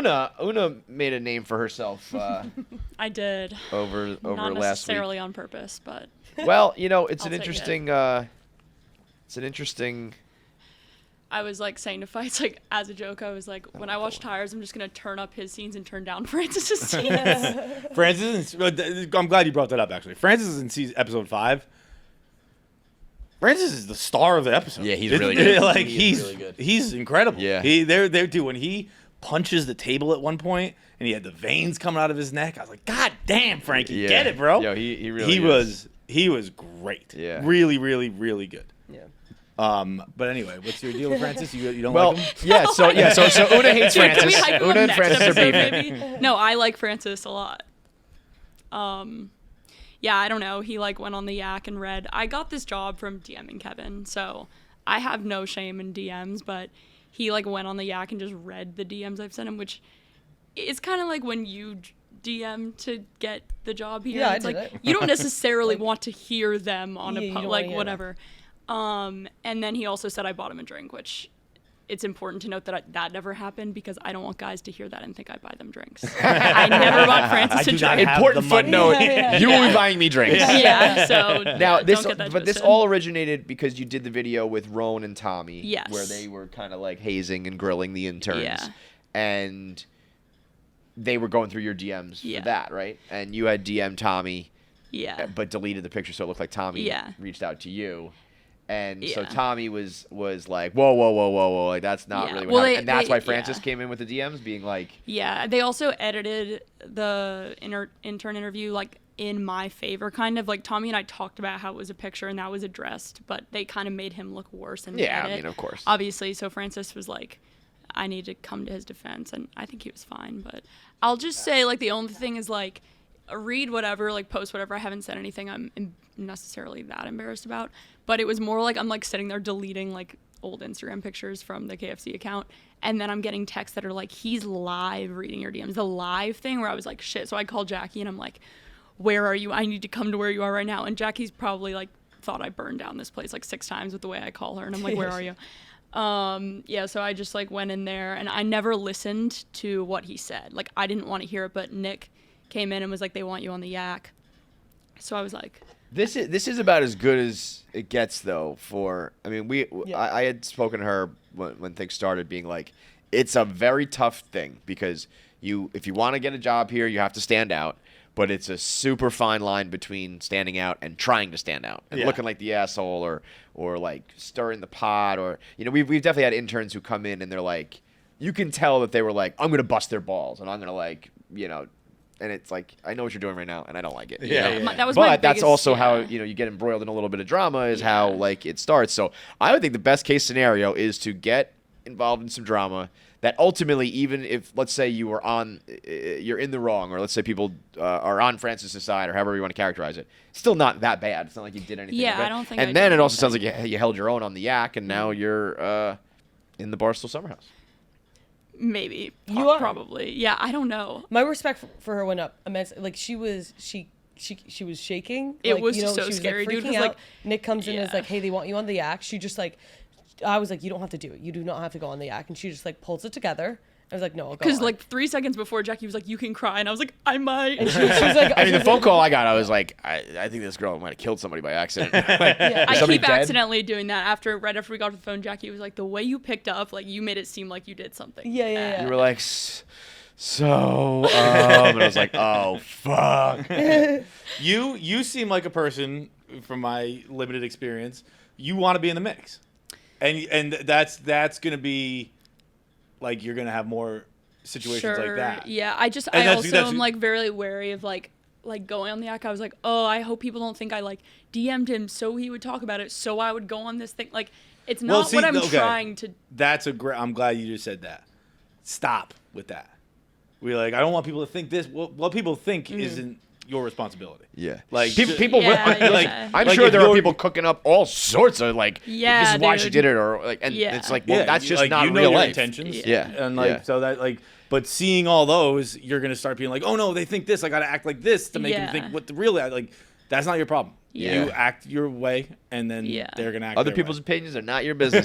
Una made a name for herself. I did. Over Not last week. Not necessarily on purpose, but. Well, it's I'll an take interesting. It's an interesting. I was like saying to Fights, like as a joke, I was like, when I watch Tires, I'm just gonna turn up his scenes and turn down Francis's scenes. Francis, I'm glad you brought that up. Actually, Francis is in episode 5. Francis is the star of the episode. Yeah, he's really good. Like he's really good. He's incredible. Yeah, they're too. When he punches the table at one point and he had the veins coming out of his neck, I was like, God damn, Frankie, get it, bro. Yo, he really he was great. Yeah, really, really, really good. Yeah. But anyway, what's your deal with Francis? You don't well, like him? yeah. So Una hates Dude, can Francis. we hype him up Una and next Francis are episode, beefing. maybe? No, I like Francis a lot. Yeah, I don't know. He like went on the yak and read. I got this job from DMing Kevin, so I have no shame in DMs, but he like went on the yak and just read the DMs I've sent him, which is kind of like when you DM to get the job here. Yeah, it's I did like it. you don't necessarily Like, want to hear them on yeah, a you don't like wanna hear whatever. And then he also said I bought him a drink, which it's important to note that that never happened because I don't want guys to hear that and think I buy them drinks. I never bought Francis a do not drink. have Important the money. footnote: you will Yeah. be buying me drinks. Yeah, so Now this, don't get that but this twisted. all originated because you did the video with Roan and Tommy, Yes. where they were kind of like hazing and grilling the interns, Yeah. and they were going through your DMs Yeah. for that, right? And you had DM Tommy, Yeah. but deleted the picture so it looked like Tommy Yeah. reached out to you. And so Yeah. Tommy was like, whoa, like that's not Yeah. really what Well, happened. they- And that's they- why Francis yeah. came in with the DMs, being like, Yeah, they also edited the intern interview like in my favor, kind of like Tommy and I talked about how it was a picture and that was addressed, but they kind of made him look worse in the yeah, edit. I mean, of course. Obviously, so Francis was like, I need to come to his defense, and I think he was fine. But I'll just say like the only thing is like read whatever, like post whatever. I haven't said anything I'm necessarily that embarrassed about, but it was more like I'm like sitting there deleting like old Instagram pictures from the KFC account, and then I'm getting texts that are like, he's live reading your DMs. The live thing where I was like, shit. So I called Jackie and I'm like, where are you? I need to come to where you are right now. And Jackie's probably like thought I burned down this place like 6 times with the way I call her, and I'm like, where are you? Yeah, so I just like went in there and I never listened to what he said. Like I didn't want to hear it, but Nick came in and was like, they want you on the yak. So I was like, This is about as good as it gets, though. I had spoken to her when things started, being like, it's a very tough thing because if you want to get a job here, you have to stand out. But it's a super fine line between standing out and trying to stand out and looking like the asshole or like stirring the pot, or we've definitely had interns who come in and they're like, you can tell that they were like, I'm gonna bust their balls and I'm gonna like and it's like, I know what you're doing right now and I don't like it. that was But my that's biggest, also how yeah. you get embroiled in a little bit of drama is how like it starts. So I would think the best case scenario is to get involved in some drama that ultimately, even if let's say you're in the wrong, or let's say people are on Francis's side, or however you want to characterize it, still not that bad. It's not like you did anything. Yeah, bad. I don't think. And then it also sounds like you held your own on the yak, and now you're in the Barstool Summer House. Maybe You are. probably. Yeah, I don't know. My respect for her went up immensely. Like she was shaking. It like, was she so was, scary, like, dude. It freaking was out. like- Nick comes in and is Yeah. like, hey, they want you on the yak. She just like, I was like, you don't have to do it. You do not have to go on the yak. And she just like pulls it together. I was like, no, I'll go Because on. like 3 seconds before, Jackie was like, you can cry, and I was like, I might. And she was like, I mean, the phone call I got, I was like, I think this girl might have killed somebody by accident. Yeah. I somebody keep dead? accidentally doing that. Right after we got off the phone, Jackie was like, the way you picked up, like you made it seem like you did something. Yeah. You were like, and I was like, oh, fuck. You seem like a person, from my limited experience, you want to be in the mix, and that's gonna be like you're gonna have more situations like that. Yeah, I also am like very wary of like going on the yak. I was like, oh, I hope people don't think I like DM'd him so he would talk about it, so I would go on this thing. Like, it's not what I'm trying to. That's I'm glad you just said that. Stop with that. We're like, I don't want people to think this. What people think isn't your responsibility. Yeah, like people. Yeah, like, yeah. I'm like sure if there are you're- people cooking up all sorts of like, Yeah, this is why dude. she did it, or like, and Yeah. it's like, well, that's just like, not you know real your life. intentions. Yeah. And like so that like, but seeing all those, you're gonna start being like, oh no, they think this. I gotta act like this to make them think what the real like. That's not your problem. Yeah. You act your way, and then Yeah. they're gonna act. Other their people's way. opinions are not your business.